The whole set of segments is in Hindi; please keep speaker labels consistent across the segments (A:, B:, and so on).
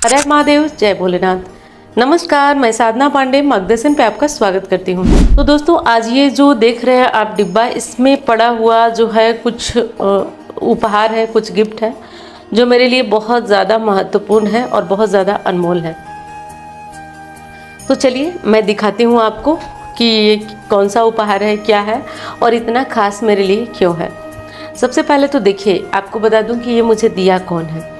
A: हर हर महादेव, जय भोलेनाथ। नमस्कार, मैं साधना पांडे मार्गदर्शन पे आपका स्वागत करती हूँ। तो दोस्तों, आज ये जो देख रहे हैं आप डिब्बा, इसमें पड़ा हुआ जो है कुछ उपहार है, कुछ गिफ्ट है जो मेरे लिए बहुत ज़्यादा महत्वपूर्ण है और बहुत ज़्यादा अनमोल है। तो चलिए मैं दिखाती हूँ आपको कि ये कौन सा उपहार है, क्या है और इतना खास मेरे लिए क्यों है। सबसे पहले तो देखिए, आपको बता दूं कि ये मुझे दिया कौन है।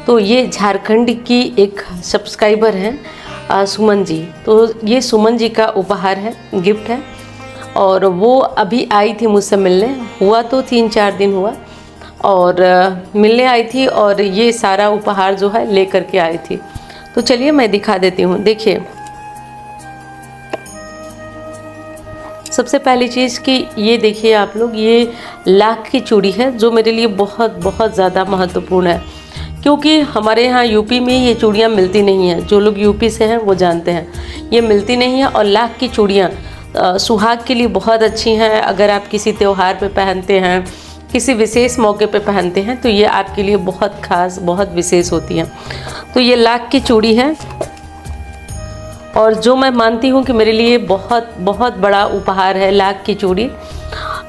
A: तो ये झारखंड की एक सब्सक्राइबर हैं सुमन जी। तो ये सुमन जी का उपहार है, गिफ्ट है। और वो अभी आई थी मुझसे मिलने, हुआ तो 3-4 दिन हुआ, और मिलने आई थी और ये सारा उपहार जो है ले करके आई थी। तो चलिए मैं दिखा देती हूँ। देखिए, सबसे पहली चीज़ कि ये देखिए आप लोग, ये लाख की चूड़ी है जो मेरे लिए बहुत बहुत ज़्यादा महत्वपूर्ण है, क्योंकि हमारे यहाँ यूपी में ये चूड़ियाँ मिलती नहीं हैं। जो लोग यूपी से हैं वो जानते हैं, ये मिलती नहीं है। और लाख की चूड़ियाँ सुहाग के लिए बहुत अच्छी हैं। अगर आप किसी त्यौहार पे पहनते हैं, किसी विशेष मौके पे पहनते हैं, तो ये आपके लिए बहुत खास, बहुत विशेष होती हैं। तो ये लाख की चूड़ी है और जो मैं मानती हूँ कि मेरे लिए बहुत बहुत बड़ा उपहार है लाख की चूड़ी,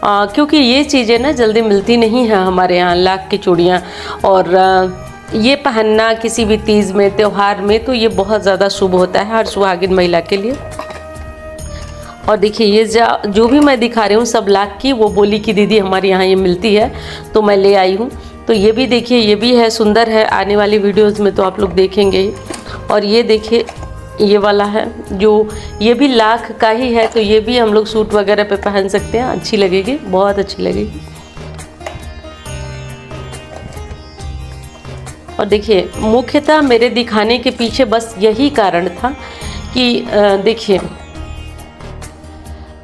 A: क्योंकि ये चीज़ें ना जल्दी मिलती नहीं हैं हमारे यहाँ, लाख की चूड़ियाँ। और ये पहनना किसी भी तीज में, त्यौहार में, तो ये बहुत ज़्यादा शुभ होता है हर सुहागिन महिला के लिए। और देखिए, ये जो भी मैं दिखा रही हूँ सब लाख की, वो बोली कि दीदी हमारे यहाँ ये मिलती है तो मैं ले आई हूँ। तो ये भी देखिए, ये भी है, सुंदर है। आने वाली वीडियोज़ में तो आप लोग देखेंगे ही। और ये देखिए, ये वाला है जो, ये भी लाख का ही है। तो ये भी हम लोग सूट वगैरह पे पहन सकते हैं, अच्छी लगेगी, बहुत अच्छी लगेगी। और देखिए, मुख्यतः मेरे दिखाने के पीछे बस यही कारण था कि देखिए,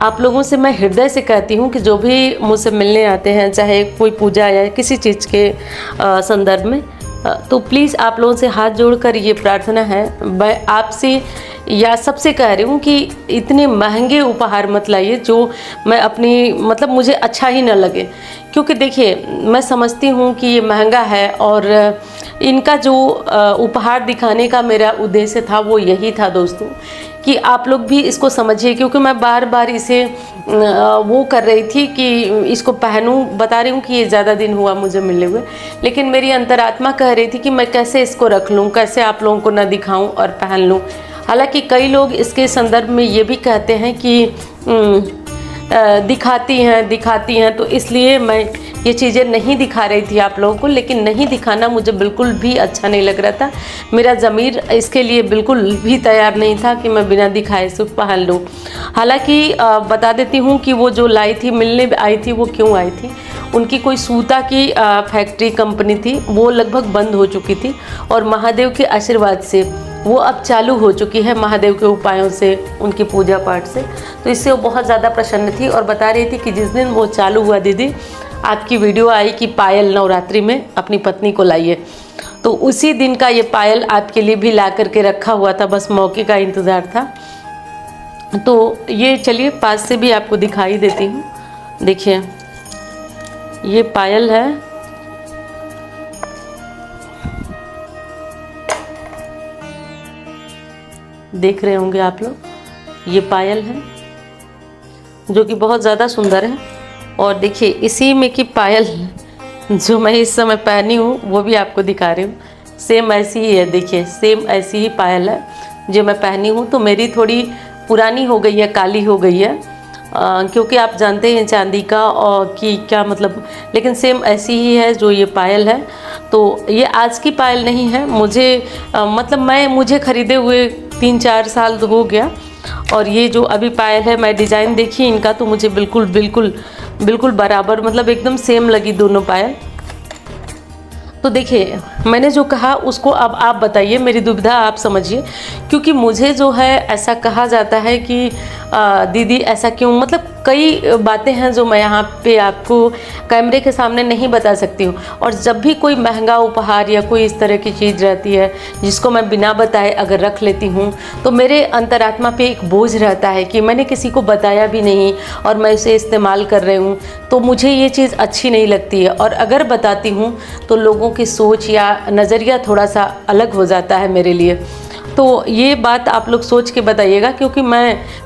A: आप लोगों से मैं हृदय से कहती हूँ कि जो भी मुझसे मिलने आते हैं, चाहे कोई पूजा या किसी चीज़ के संदर्भ में, तो प्लीज़ आप लोगों से हाथ जोड़कर ये प्रार्थना है, मैं आपसे या सबसे कह रही हूँ कि इतने महंगे उपहार मत लाइए जो मैं अपनी, मतलब मुझे अच्छा ही ना लगे। क्योंकि देखिए, मैं समझती हूँ कि ये महंगा है और इनका जो उपहार दिखाने का मेरा उद्देश्य था वो यही था दोस्तों, कि आप लोग भी इसको समझिए। क्योंकि मैं बार बार इसे वो कर रही थी कि इसको पहनूं, बता रही हूँ कि ये ज़्यादा दिन हुआ मुझे मिले हुए, लेकिन मेरी अंतरात्मा कह रही थी कि मैं कैसे इसको रख लूँ, कैसे आप लोगों को ना दिखाऊं और पहन लूँ। हालांकि कई लोग इसके संदर्भ में ये भी कहते हैं कि दिखाती हैं, तो इसलिए मैं ये चीज़ें नहीं दिखा रही थी आप लोगों को। लेकिन नहीं दिखाना मुझे बिल्कुल भी अच्छा नहीं लग रहा था, मेरा ज़मीर इसके लिए बिल्कुल भी तैयार नहीं था कि मैं बिना दिखाए सिर्फ पहन लूँ। हालांकि बता देती हूँ कि वो जो लाई थी, मिलने आई थी, वो क्यों आई थी। उनकी कोई सूता की फैक्ट्री कंपनी थी, वो लगभग बंद हो चुकी थी, और महादेव के आशीर्वाद से वो अब चालू हो चुकी है, महादेव के उपायों से, उनकी पूजा पाठ से। तो इससे वो बहुत ज़्यादा प्रसन्न थी और बता रही थी कि जिस दिन वो चालू हुआ दीदी, आपकी वीडियो आई कि पायल नवरात्रि में अपनी पत्नी को लाइए। तो उसी दिन का ये पायल आपके लिए भी ला करके रखा हुआ था, बस मौके का इंतज़ार था। तो ये चलिए पास से भी आपको दिखाई देती हूँ। देखिए, ये पायल है, देख रहे होंगे आप लोग, ये पायल है जो कि बहुत ज़्यादा सुंदर है। और देखिए, इसी में की पायल जो मैं इस समय पहनी हूँ वो भी आपको दिखा रही हूँ, सेम ऐसी ही है। देखिए, सेम ऐसी ही पायल है जो मैं पहनी हूँ। तो मेरी थोड़ी पुरानी हो गई है, काली हो गई है, क्योंकि आप जानते हैं चांदी का और कि क्या मतलब, लेकिन सेम ऐसी ही है जो ये पायल है। तो ये आज की पायल नहीं है, मुझे मतलब मुझे ख़रीदे हुए 3-4 साल तो हो गया। और ये जो अभी पायल है, मैं डिज़ाइन देखी इनका, तो मुझे बिल्कुल बिल्कुल बिल्कुल बराबर, मतलब एकदम सेम लगी दोनों पायल। तो देखिए, मैंने जो कहा उसको अब आप बताइए, मेरी दुविधा आप समझिए। क्योंकि मुझे जो है ऐसा कहा जाता है कि दीदी ऐसा क्यों, मतलब कई बातें हैं जो मैं यहाँ पे आपको कैमरे के सामने नहीं बता सकती हूँ। और जब भी कोई महंगा उपहार या कोई इस तरह की चीज़ रहती है जिसको मैं बिना बताए अगर रख लेती हूँ, तो मेरे अंतरात्मा पे एक बोझ रहता है कि मैंने किसी को बताया भी नहीं और मैं उसे इस्तेमाल कर रही हूँ, तो मुझे ये चीज़ अच्छी नहीं लगती है। और अगर बताती हूँ तो लोगों की सोच या का नज़रिया थोड़ा सा अलग हो जाता है मेरे लिए। तो ये बात आप लोग सोच के बताइएगा, क्योंकि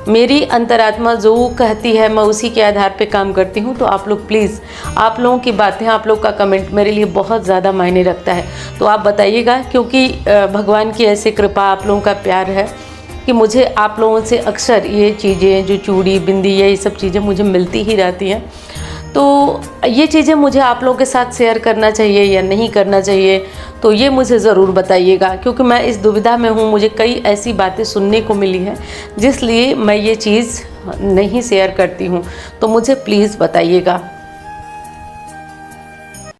A: मेरी अंतरात्मा जो कहती है मैं उसी के आधार पे काम करती हूँ। तो आप लोग प्लीज़, आप लोगों की बातें, आप लोग का कमेंट मेरे लिए बहुत ज़्यादा मायने रखता है। तो आप बताइएगा, क्योंकि भगवान की ऐसी कृपा, आप लोगों का प्यार है कि मुझे आप लोगों से अक्सर ये चीज़ें, जो चूड़ी, बिंदी, ये सब चीज़ें मुझे मिलती ही रहती हैं। तो ये चीज़ें मुझे आप लोगों के साथ शेयर करना चाहिए या नहीं करना चाहिए, तो ये मुझे ज़रूर बताइएगा, क्योंकि मैं इस दुविधा में हूँ। मुझे कई ऐसी बातें सुनने को मिली हैं जिसलिए मैं ये चीज़ नहीं शेयर करती हूँ। तो मुझे प्लीज़ बताइएगा।